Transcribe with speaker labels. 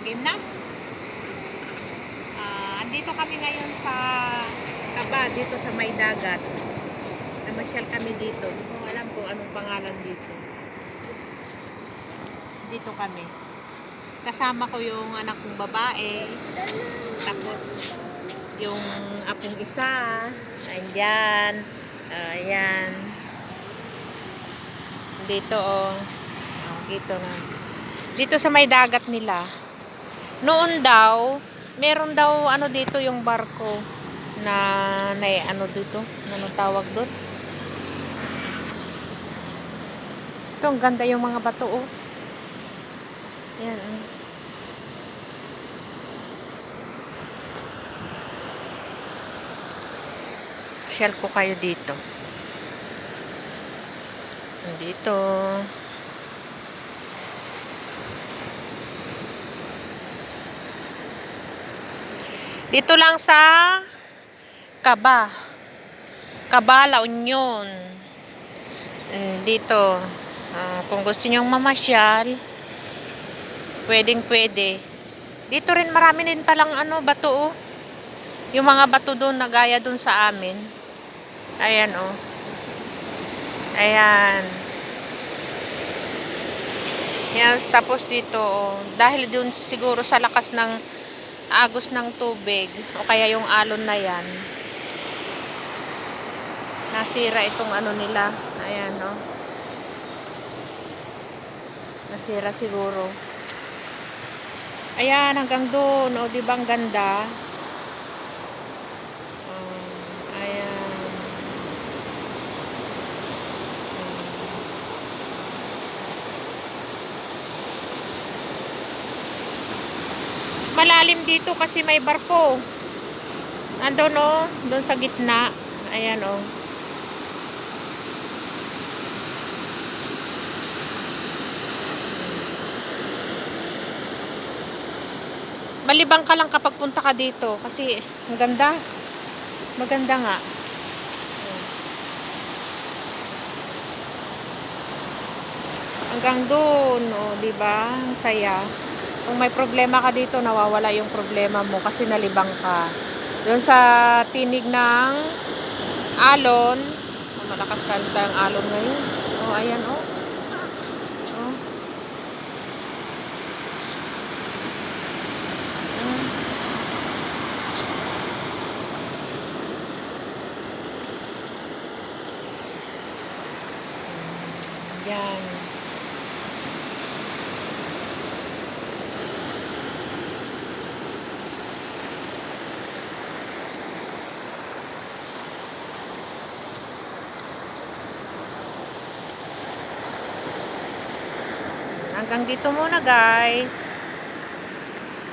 Speaker 1: Game na? Andito kami ngayon sa Kaba, dito sa may dagat. Namasyal kami dito. Hindi ko alam kung anong pangalan dito. Dito kami. Kasama ko yung anak kong babae. Tapos yung apong isa. Ayan. Ayan. Dito oh. Dito na. Dito sa may dagat nila. Noon daw, meron daw ano dito yung barko na ano dito, anong tawag doon? Ito, ang ganda yung mga bato oh. Yan. Share ko kayo dito. Dito. Dito lang sa Kaba. Kaba, La Union. Dito. Kung gusto nyong mamasyal, pwedeng pwede. Dito rin marami din palang ano, bato oh. Yung mga bato doon na gaya doon sa amin. Ayan oh. Ayan. Yan, tapos dito oh. Dahil doon siguro sa lakas ng agos ng tubig o kaya yung alon na yan, nasira itong ano nila. Ayan oh. Nasira siguro. Ayan, hanggang doon. O, diba ang ganda? Ayan. Malalim dito kasi may barko. Andun o, doon sa gitna. Ayan o. Malibang ka lang kapag punta ka dito kasi ang ganda. Maganda nga. Hanggang doon, oh, 'di ba? Ang saya. Kung may problema ka dito, nawawala yung problema mo kasi nalibang ka. Doon sa tinig ng alon, oh, malakas kanta ang alon ngayon. Oh, ayan oh. Oh. Yan. Hanggang dito muna guys.